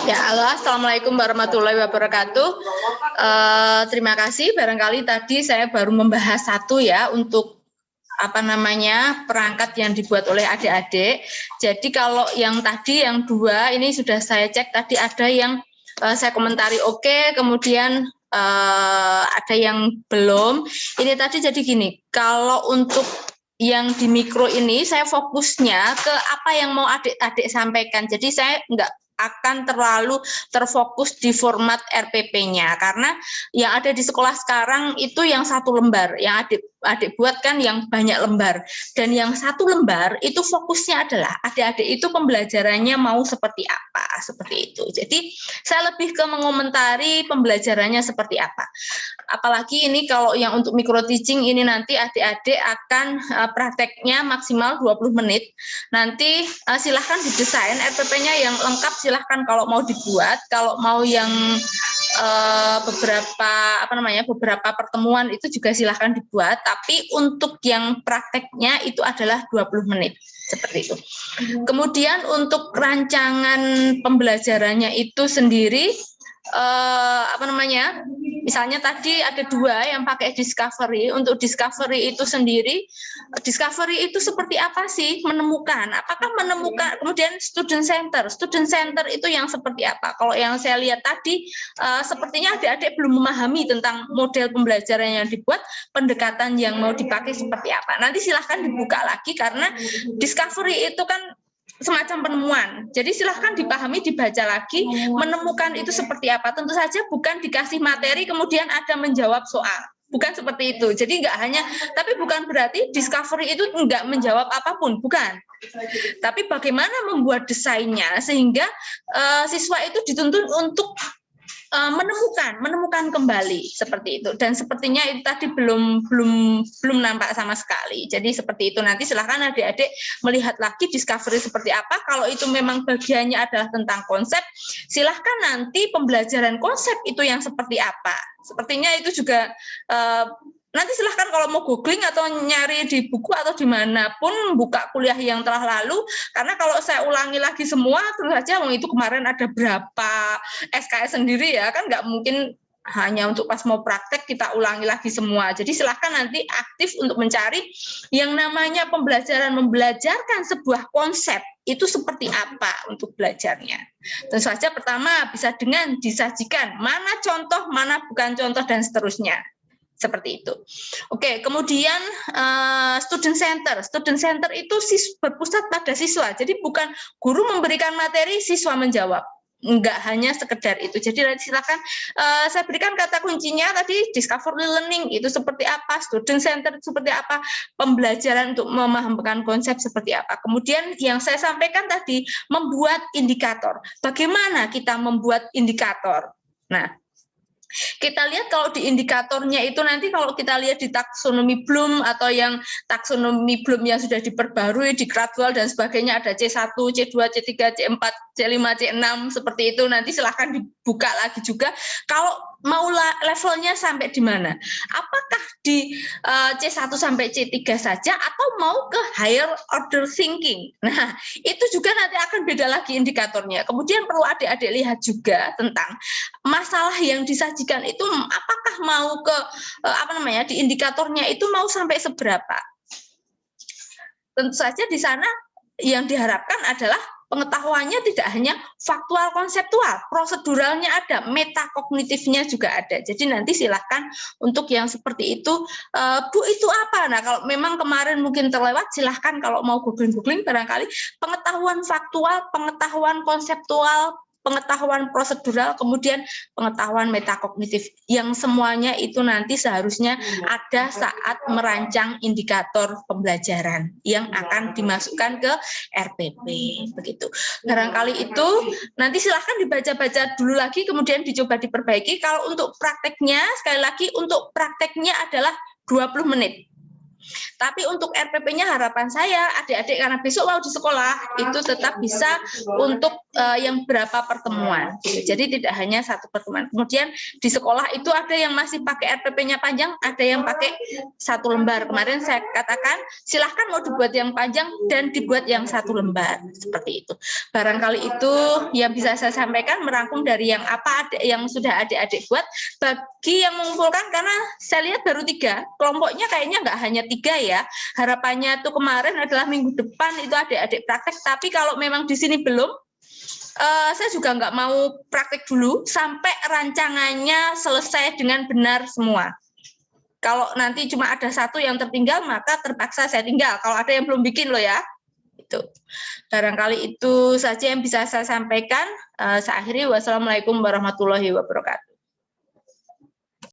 Ya, halo, assalamualaikum warahmatullahi wabarakatuh. Terima kasih. Barangkali tadi saya baru membahas satu ya untuk perangkat yang dibuat oleh adik-adik. Jadi kalau yang tadi yang dua ini sudah saya cek tadi ada yang saya komentari oke, kemudian ada yang belum. Ini tadi jadi gini, kalau untuk yang di mikro ini saya fokusnya ke apa yang mau adik-adik sampaikan. Jadi saya nggak akan terlalu terfokus di format RPP-nya karena yang ada di sekolah sekarang itu yang satu lembar, yang adik buat kan yang banyak lembar, dan yang satu lembar itu fokusnya adalah adik-adik itu pembelajarannya mau seperti apa, seperti itu. Jadi saya lebih ke mengomentari pembelajarannya seperti apa. Apalagi ini kalau yang untuk micro teaching ini nanti adik-adik akan prakteknya maksimal 20 menit. Nanti silahkan didesain RPP-nya yang lengkap, silahkan kalau mau dibuat. Kalau mau yang beberapa pertemuan itu juga silahkan dibuat, tapi untuk yang prakteknya itu adalah 20 menit seperti itu. Kemudian untuk rancangan pembelajarannya itu sendiri misalnya tadi ada dua yang pakai discovery. Untuk discovery itu sendiri, discovery itu seperti apa sih? Menemukan, apakah menemukan, kemudian student center itu yang seperti apa? Kalau yang saya lihat tadi sepertinya adik-adik belum memahami tentang model pembelajaran yang dibuat, pendekatan yang mau dipakai seperti apa. Nanti silahkan dibuka lagi karena discovery itu kan semacam penemuan. Jadi silahkan dipahami, dibaca lagi, menemukan itu seperti apa. Tentu saja bukan dikasih materi kemudian ada menjawab soal. Bukan seperti itu. Jadi enggak hanya, tapi bukan berarti discovery itu enggak menjawab apapun, bukan. Tapi bagaimana membuat desainnya sehingga siswa itu dituntut untuk menemukan kembali seperti itu, dan sepertinya itu tadi belum nampak sama sekali. Jadi seperti itu, nanti silahkan adik-adik melihat lagi discovery seperti apa. Kalau itu memang bagiannya adalah tentang konsep, silahkan nanti pembelajaran konsep itu yang seperti apa. Sepertinya itu juga nanti silahkan kalau mau googling atau nyari di buku atau dimanapun, buka kuliah yang telah lalu, karena kalau saya ulangi lagi semua, terus saja itu kemarin ada berapa SKS sendiri ya, kan nggak mungkin hanya untuk pas mau praktek kita ulangi lagi semua. Jadi silahkan nanti aktif untuk mencari yang namanya membelajarkan sebuah konsep itu seperti apa untuk belajarnya. Tentu saja pertama bisa dengan disajikan mana contoh, mana bukan contoh, dan seterusnya. Seperti itu. Oke, kemudian student center itu berpusat pada siswa. Jadi bukan guru memberikan materi, siswa menjawab. Enggak hanya sekedar itu. Jadi silakan saya berikan kata kuncinya tadi, discovery learning itu seperti apa, student center seperti apa, pembelajaran untuk memahamkan konsep seperti apa. Kemudian yang saya sampaikan tadi, membuat indikator. Bagaimana kita membuat indikator? Nah, kita lihat kalau di indikatornya itu nanti kalau kita lihat di taksonomi Bloom atau yang taksonomi Bloom yang sudah diperbarui di Cradwell dan sebagainya, ada C1, C2, C3, C4, C5, C6 seperti itu, nanti silahkan dibuka lagi juga kalau mau levelnya sampai di mana. Apakah di C1 sampai C3 saja atau mau ke higher order thinking. Nah, itu juga nanti akan beda lagi indikatornya. Kemudian perlu adik-adik lihat juga tentang masalah yang disajikan itu apakah mau ke di indikatornya itu mau sampai seberapa. Tentu saja di sana yang diharapkan adalah pengetahuannya tidak hanya faktual konseptual, proseduralnya ada, metakognitifnya juga ada. Jadi nanti silahkan untuk yang seperti itu, Bu itu apa? Nah kalau memang kemarin mungkin terlewat, silahkan kalau mau googling barangkali pengetahuan faktual, pengetahuan konseptual, pengetahuan prosedural, kemudian pengetahuan metakognitif, yang semuanya itu nanti seharusnya ada saat merancang indikator pembelajaran yang akan dimasukkan ke RPP, begitu. Barangkali itu nanti silahkan dibaca-baca dulu lagi, kemudian dicoba diperbaiki. Kalau untuk prakteknya, sekali lagi untuk prakteknya adalah 20 menit. Tapi untuk RPP-nya harapan saya adik-adik karena besok mau di sekolah itu tetap bisa untuk yang berapa pertemuan. Jadi tidak hanya satu pertemuan. Kemudian di sekolah itu ada yang masih pakai RPP-nya panjang, ada yang pakai 1 lembar. Kemarin saya katakan silahkan mau dibuat yang panjang dan dibuat yang 1 lembar seperti itu. Barangkali itu yang bisa saya sampaikan merangkum dari yang apa yang sudah adik-adik buat. Bagi yang mengumpulkan karena saya lihat baru 3 kelompoknya kayaknya nggak hanya 3 ya. Harapannya tuh kemarin adalah minggu depan itu adik-adik praktek. Tapi kalau memang di sini belum, saya juga nggak mau praktek dulu sampai rancangannya selesai dengan benar semua. Kalau nanti cuma ada 1 yang tertinggal, maka terpaksa saya tinggal. Kalau ada yang belum bikin loh ya. Itu. Barangkali itu saja yang bisa saya sampaikan. Saya akhiri. Wassalamualaikum warahmatullahi wabarakatuh.